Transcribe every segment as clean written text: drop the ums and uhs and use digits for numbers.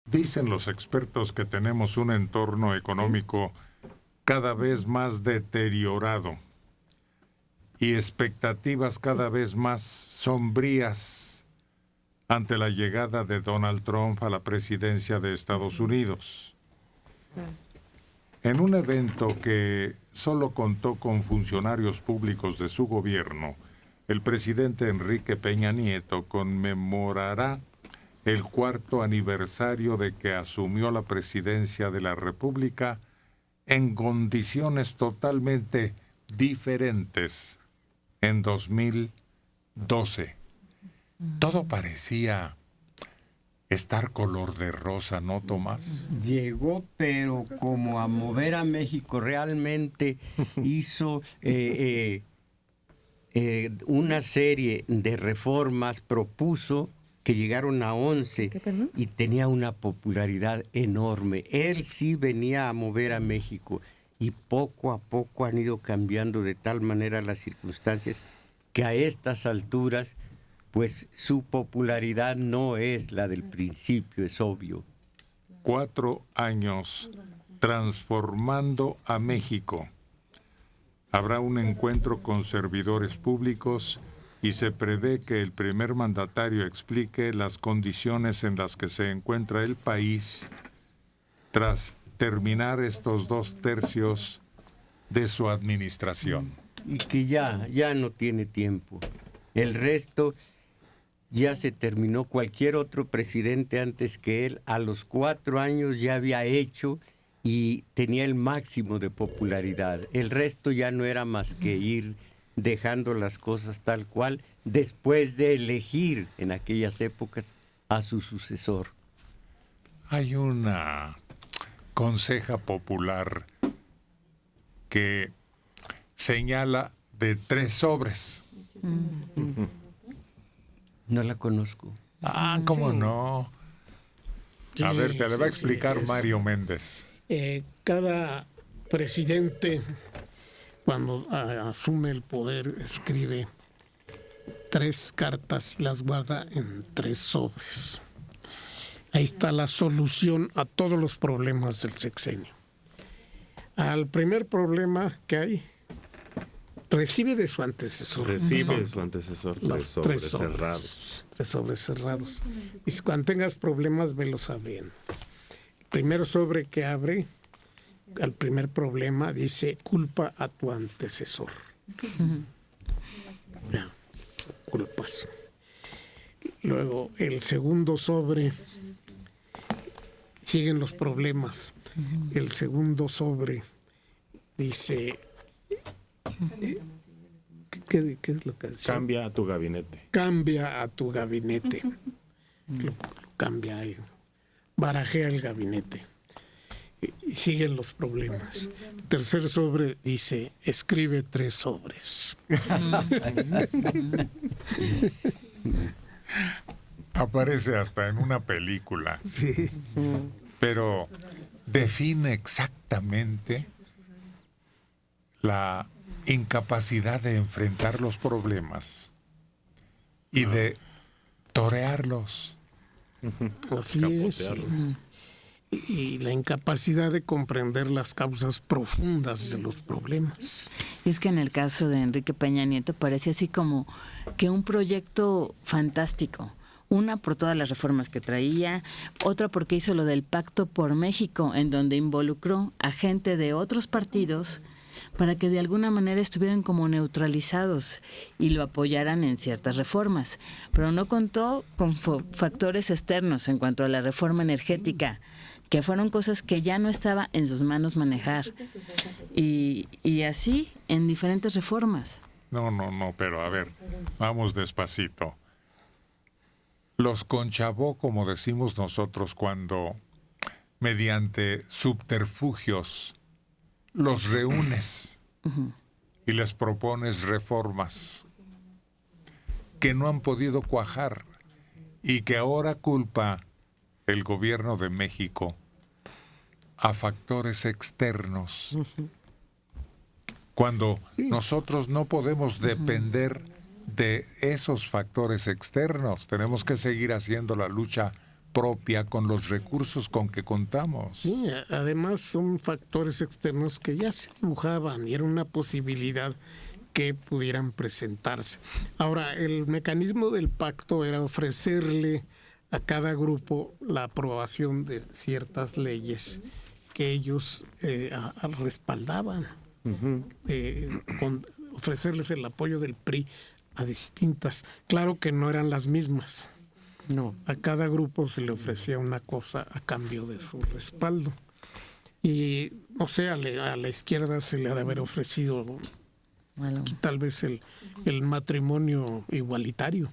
Dicen los expertos que tenemos un entorno económico cada vez más deteriorado y expectativas cada vez más sombrías ante la llegada de Donald Trump a la presidencia de Estados Unidos. En un evento que solo contó con funcionarios públicos de su gobierno, el presidente Enrique Peña Nieto conmemorará el 4º aniversario de que asumió la presidencia de la República en condiciones totalmente diferentes en 2012. Todo parecía estar color de rosa, ¿no, Tomás? Llegó, pero como a mover a México, realmente hizo una serie de reformas, propuso que llegaron a 11 y tenía una popularidad enorme. Él sí venía a mover a México y poco a poco han ido cambiando de tal manera las circunstancias que a estas alturas pues su popularidad no es la del principio, es obvio. 4 años transformando a México. Habrá un encuentro con servidores públicos y se prevé que el primer mandatario explique las condiciones en las que se encuentra el país tras terminar estos 2/3 de su administración. Y que ya no tiene tiempo. El resto ya se terminó. Cualquier otro presidente antes que él, a los 4 años ya había hecho y tenía el máximo de popularidad. El resto ya no era más que ir dejando las cosas tal cual después de elegir en aquellas épocas a su sucesor. Hay una conseja popular que señala de 3 sobres. No la conozco. ¿Cómo no? A ver, te le va a explicar Mario Méndez. Cada presidente, cuando asume el poder, escribe 3 cartas y las guarda en 3 sobres. Ahí está la solución a todos los problemas del sexenio. Al primer problema que hay, recibe de su antecesor. Recibe de su antecesor 3 sobres cerrados. 3 sobres cerrados. Y si cuando tengas problemas, velos abriendo. El primer sobre que abre, al primer problema, dice: culpa a tu antecesor. Ya, culpas. Luego, el segundo sobre, siguen los problemas. El segundo sobre dice: ¿qué es lo que dice? Cambia a tu gabinete. Cambia a tu gabinete. Lo cambia ahí. Barajea el gabinete. Y siguen los problemas. El tercer sobre dice: escribe 3 sobres. Aparece hasta en una película. Sí. Pero define exactamente la incapacidad de enfrentar los problemas y de torearlos. Así es. Y la incapacidad de comprender las causas profundas de los problemas. Y es que en el caso de Enrique Peña Nieto parece así como que un proyecto fantástico. Una por todas las reformas que traía, otra porque hizo lo del Pacto por México, en donde involucró a gente de otros partidos para que de alguna manera estuvieran como neutralizados y lo apoyaran en ciertas reformas. Pero no contó con factores externos en cuanto a la reforma energética, que fueron cosas que ya no estaba en sus manos manejar. Y así en diferentes reformas. No, pero a ver, vamos despacito. Los conchabó, como decimos nosotros, cuando mediante subterfugios los reúnes y les propones reformas que no han podido cuajar y que ahora culpa el gobierno de México a factores externos, cuando nosotros no podemos depender de esos factores externos. Tenemos que seguir haciendo la lucha propia con los recursos con que contamos. Sí, además son factores externos que ya se dibujaban y era una posibilidad que pudieran presentarse. Ahora, el mecanismo del pacto era ofrecerle a cada grupo la aprobación de ciertas leyes que ellos respaldaban, ofrecerles el apoyo del PRI a distintas. Claro que no eran las mismas. No. A cada grupo se le ofrecía una cosa a cambio de su respaldo. Y, no sé, a la izquierda se le ha de haber ofrecido tal vez el matrimonio igualitario.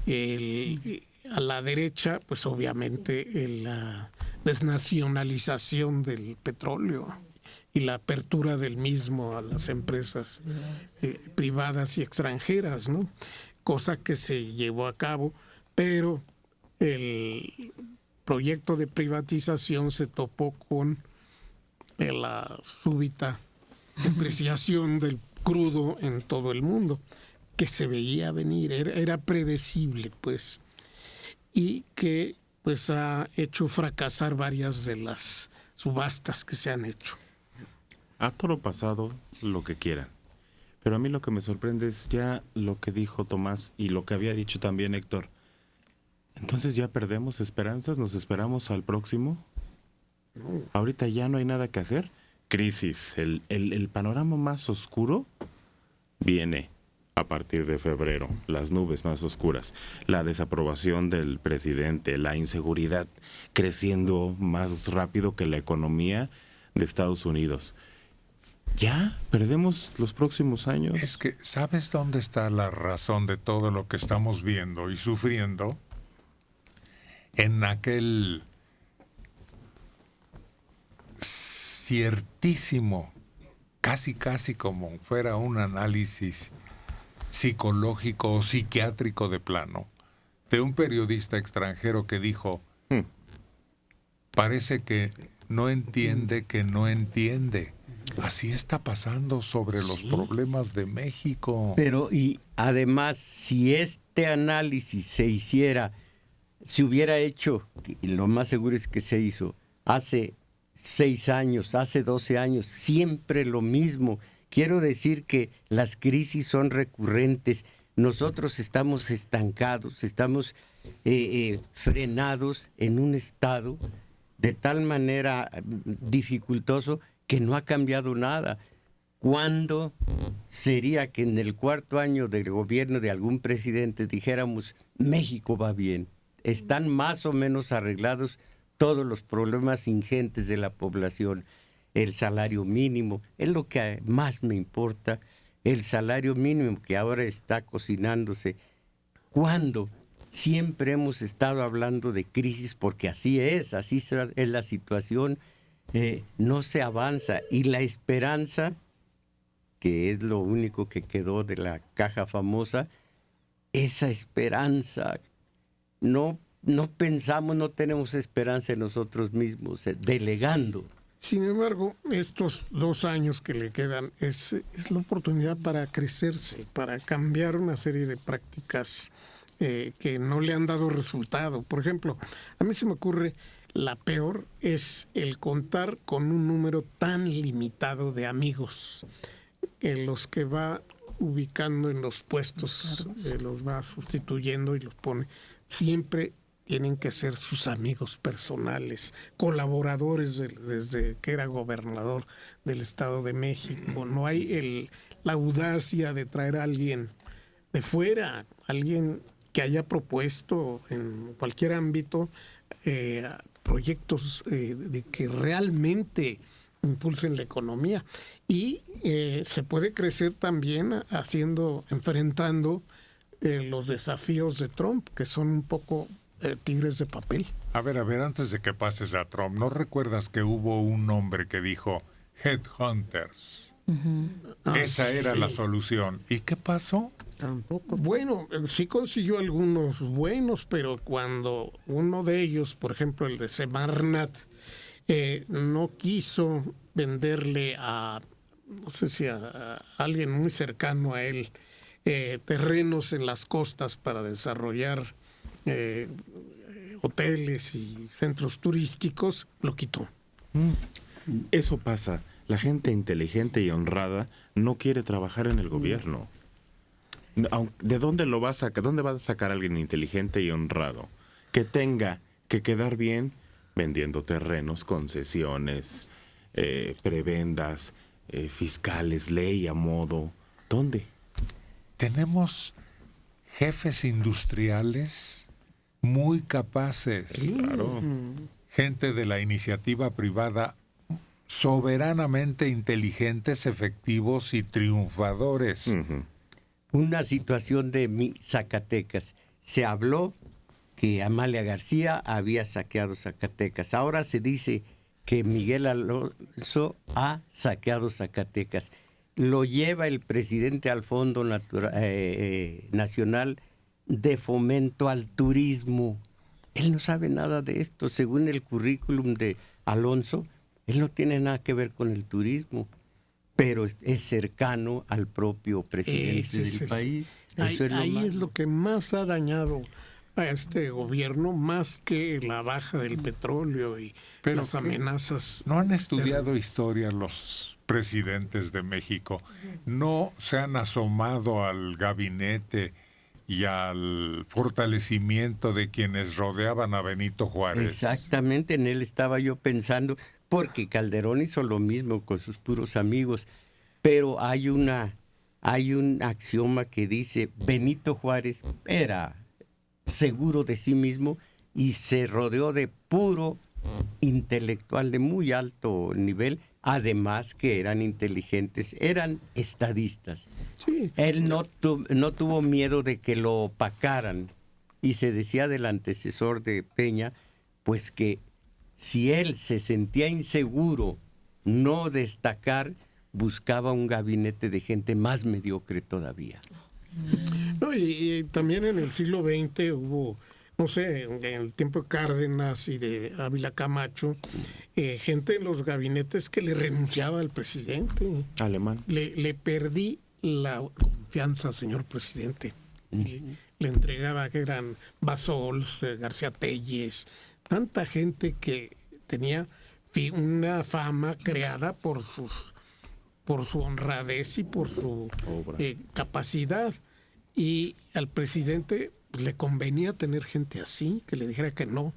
A la derecha, pues obviamente la desnacionalización del petróleo y la apertura del mismo a las empresas privadas y extranjeras, ¿no? Cosa que se llevó a cabo, pero el proyecto de privatización se topó con la súbita depreciación del crudo en todo el mundo, que se veía venir, era predecible, pues, y que pues ha hecho fracasar varias de las subastas que se han hecho. A toro pasado, lo que quieran. Pero a mí lo que me sorprende es ya lo que dijo Tomás y lo que había dicho también Héctor. Entonces ya perdemos esperanzas, nos esperamos al próximo. Ahorita ya no hay nada que hacer. Crisis, el panorama más oscuro viene a partir de febrero, las nubes más oscuras, la desaprobación del presidente, la inseguridad creciendo más rápido que la economía de Estados Unidos. ¿Ya perdemos los próximos años? Es que, ¿sabes dónde está la razón de todo lo que estamos viendo y sufriendo? En aquel ciertísimo, casi como fuera un análisis psicológico o psiquiátrico de plano, de un periodista extranjero que dijo, parece que no entiende que no entiende. Así está pasando sobre los problemas de México. Pero y además, si este análisis se hubiera hecho, y lo más seguro es que se hizo, hace 6 años, hace 12 años, siempre lo mismo. Quiero decir que las crisis son recurrentes. Nosotros estamos estancados, estamos frenados en un estado de tal manera dificultoso que no ha cambiado nada. ¿Cuándo sería que en el 4º año del gobierno de algún presidente dijéramos México va bien? Están más o menos arreglados todos los problemas ingentes de la población. El salario mínimo es lo que más me importa. El salario mínimo que ahora está cocinándose. ¿Cuándo? Siempre hemos estado hablando de crisis porque así es la situación. No se avanza y la esperanza, que es lo único que quedó de la caja famosa, esa esperanza, no pensamos, no tenemos esperanza en nosotros mismos, delegando. Sin embargo, estos 2 años que le quedan es la oportunidad para crecerse, para cambiar una serie de prácticas que no le han dado resultado. Por ejemplo, a mí se me ocurre, la peor es el contar con un número tan limitado de amigos, en los que va ubicando en los puestos, los va sustituyendo y los pone. Siempre tienen que ser sus amigos personales, colaboradores desde que era gobernador del Estado de México. No hay la audacia de traer a alguien de fuera, alguien que haya propuesto en cualquier ámbito proyectos de que realmente impulsen la economía. Y se puede crecer también enfrentando los desafíos de Trump, que son un poco tigres de papel. A ver, antes de que pases a Trump, ¿no recuerdas que hubo un hombre que dijo Headhunters? Esa era la solución. ¿Y qué pasó? Tampoco. Bueno, sí consiguió algunos buenos, pero cuando uno de ellos, por ejemplo el de Semarnat, no quiso venderle no sé si a alguien muy cercano a él, terrenos en las costas para desarrollar hoteles y centros turísticos, lo quitó. Eso pasa. La gente inteligente y honrada no quiere trabajar en el gobierno. ¿De dónde lo va a sacar? ¿Dónde va a sacar alguien inteligente y honrado que tenga que quedar bien vendiendo terrenos, concesiones, prebendas, fiscales, ley a modo? ¿Dónde? Tenemos jefes industriales muy capaces. Claro. Gente de la iniciativa privada soberanamente inteligentes, efectivos y triunfadores. Una situación de Zacatecas. Se habló que Amalia García había saqueado Zacatecas. Ahora se dice que Miguel Alonso ha saqueado Zacatecas. Lo lleva el presidente al Fondo Nacional de Fomento al Turismo. Él no sabe nada de esto. Según el currículum de Alonso, él no tiene nada que ver con el turismo, pero es cercano al propio presidente del país. Ahí es lo que más ha dañado a este gobierno, más que la baja del petróleo y las amenazas. ¿No han estudiado historia los presidentes de México? ¿No se han asomado al gabinete y al fortalecimiento de quienes rodeaban a Benito Juárez? Exactamente, en él estaba yo pensando, porque Calderón hizo lo mismo con sus puros amigos, pero hay un axioma que dice: Benito Juárez era seguro de sí mismo y se rodeó de puro intelectual de muy alto nivel, además que eran inteligentes, eran estadistas. Sí. Él no tuvo miedo de que lo opacaran, y se decía del antecesor de Peña, pues que si él se sentía inseguro no destacar, buscaba un gabinete de gente más mediocre todavía. No, y también en el siglo XX hubo, no sé, en el tiempo de Cárdenas y de Ávila Camacho, gente en los gabinetes que le renunciaba al presidente. Alemán. Le perdí la confianza, señor presidente. Le entregaba que eran Basols, García Telles, tanta gente que tenía una fama creada por su honradez y por su capacidad. Y al presidente le convenía tener gente así, que le dijera que no.